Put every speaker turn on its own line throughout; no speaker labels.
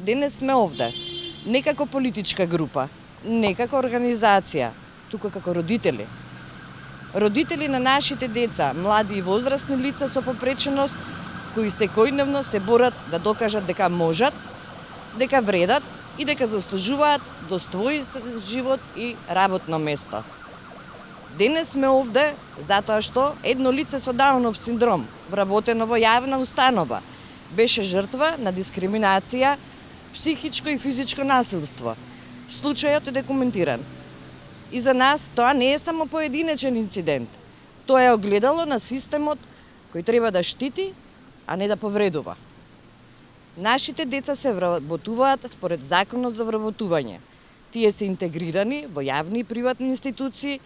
Денес сме овде, не како политичка група, не како организација, туку како родители. Родители на нашите деца, млади и возрастни лица со попреченост, кои секојдневно се борат да докажат дека можат, дека вредат и дека заслужуваат достоинствен живот и работно место. Денес сме овде затоа што едно лице со Даунов синдром, вработено во јавна установа, беше жртва на дискриминација, психичко и физичко насилство. Случајот е документиран. И за нас тоа не е само поединечен инцидент. Тоа е огледало на системот кој треба да штити, а не да повредува. Нашите деца се вработуваат според законот за вработување. Тие се интегрирани во јавни и приватни институции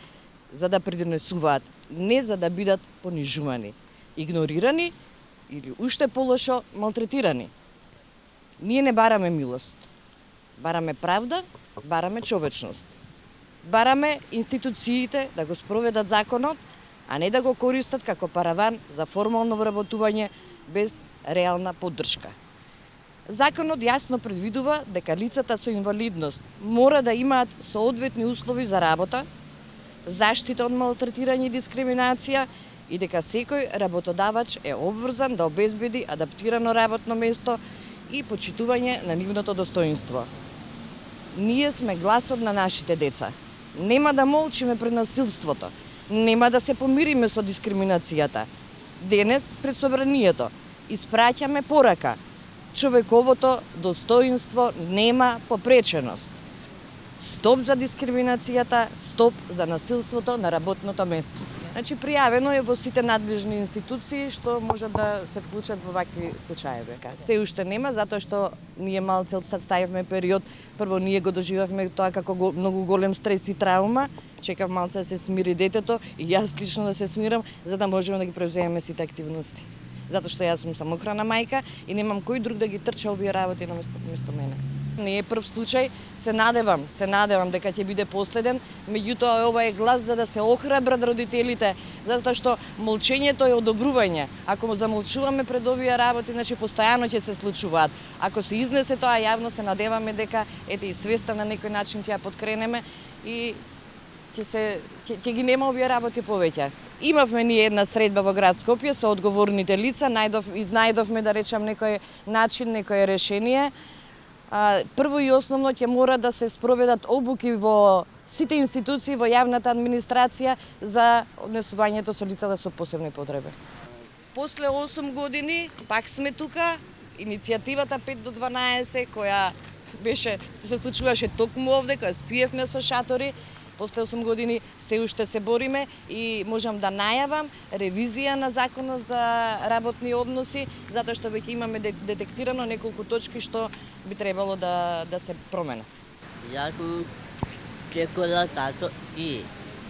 за да придонесуваат, не за да бидат понижувани, игнорирани или уште полошо малтретирани. Ние не бараме милост. Бараме правда, бараме човечност. Бараме институциите да го спроведат законот, а не да го користат како параван за формално вработување без реална поддршка. Законот јасно предвидува дека лицата со инвалидност мора да имаат соодветни услови за работа, заштита од малтретирање и дискриминација и дека секој работодавач е обврзан да обезбеди адаптирано работно место и почитување на нивното достоинство. Ние сме гласот на нашите деца. Нема да молчиме пред насилството, нема да се помириме со дискриминацијата. Денес пред собранието испраќаме порака. Човековото достоинство нема попреченост. Стоп за дискриминацијата, стоп за насилството на работното место. Значи, пријавено е во сите надлежни институции што можат да се вклучат во вакви случаеви. Се уште нема, затоа што ние малце отставивме период. Прво, ние го доживавме тоа како многу голем стрес и траума. Чекав малце да се смири детето и јас лично да се смирам, за да можеме да ги превземеме сите активности. Затоа што јас сум самохрана мајка и немам кој друг да ги трча овие работи наместо мене. Не е прв случај, се надевам дека ќе биде последен, меѓутоа ова е глас за да се охрабрат родителите, затоа што молчењето е одобрување. Ако замолчуваме пред овие работи, значи постојано ќе се случуваат. Ако се изнесе тоа јавно, се надеваме дека ете и свеста на некој начин ќе ја подкренеме и ќе ги нема овие работи повеќе. Имавме ние една средба во град Скопје со одговорните лица, изнајдовме да речам некој начин, некое решение. Прво и основно ќе мора да се спроведат обуки во сите институции во јавната администрација за однесувањето со лицата со посебни потреби. После 8 години пак сме тука, иницијативата 5 до 12 која се случуваше токму овде, која спиевме со шатори. После 8 години се уште се бориме и можам да најавам ревизија на законот за работни односи, затоа што веќе имаме детектирано неколку точки што би требало да се променат.
Јас сум Никола Тато И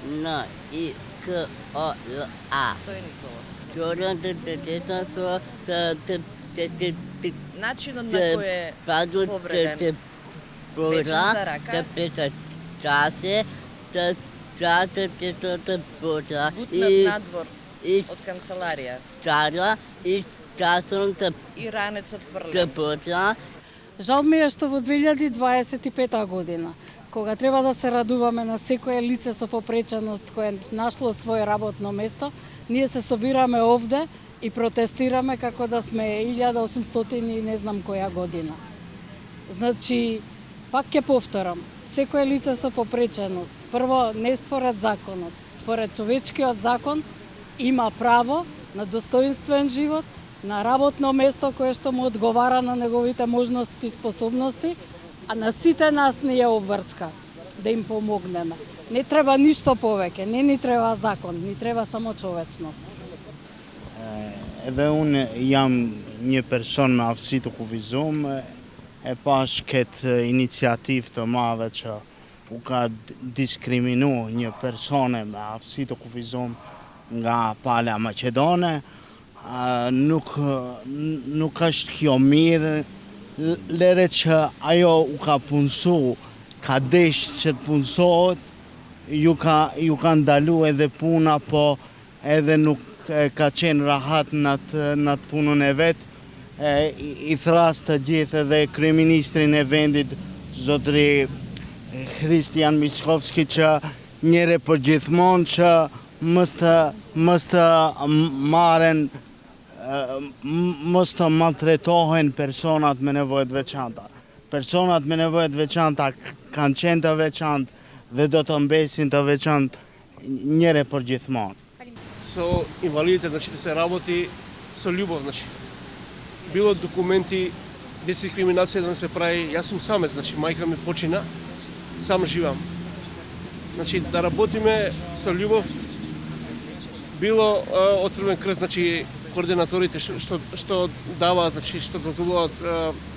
Н И К О Л А.
Тој е Никола.
Чорната тетета со
Начинот на кој е повреден. Вечен за рака. Бутнат надвор од канцеларија. И ранецот фрлен.
Жал ми е што во 2025 година, кога треба да се радуваме на секое лице со попреченост кое нашло свое работно место, ние се собираме овде и протестираме како да сме 1800 и не знам која година. Значи, пак ќе повторам, секое лице со попреченост, прво не според законот, според човечкиот закон има право на достоинствен живот, на работно место кое што му одговара на неговите можности и способности, а на сите нас не е обврска да им помогнеме. Не треба ништо повеќе, не ни треба закон, ни треба само човечност.
Edhe unë jam një person me aftësi të kufizuar, e pash këtë iniciativë të madhe që u ka diskriminu një persone me aftësi të kufizuar nga pala maqedone. Nuk është kjo mirë, lere që ajo u ka punsu, ka desh që të punsohet, ju ka ndalu edhe puna, po edhe nuk ka qenë rahat në atë punën e vetë, и thraста gjithë edhe kryeministrin e vendit zotri Hristijan Miskovski që njëre për gjithmonë që mës të maren, mës të maltretohen personat me nevojët veçanta. Personat me nevojët veçanta kanë qenë të veçantë dhe do të mbesin të veçantë njëre për gjithmonë.
Со инвалидите, значи да се работи со љубов, значи. Било документи, дискриминација да не се прави. Јас сум самец, значи мајка ми почина, сам живам. Значи да работиме со љубов, било од Црвен крст, значи координаторите што даваат, значи што дозволуваат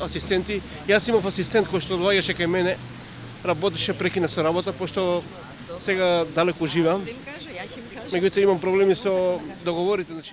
асистенти. Јас имав асистент кој што доаѓаше кај мене, работеше, прекина со работа, пошто сега далеко живеам. Меѓутоа имам проблеми со договорите, значи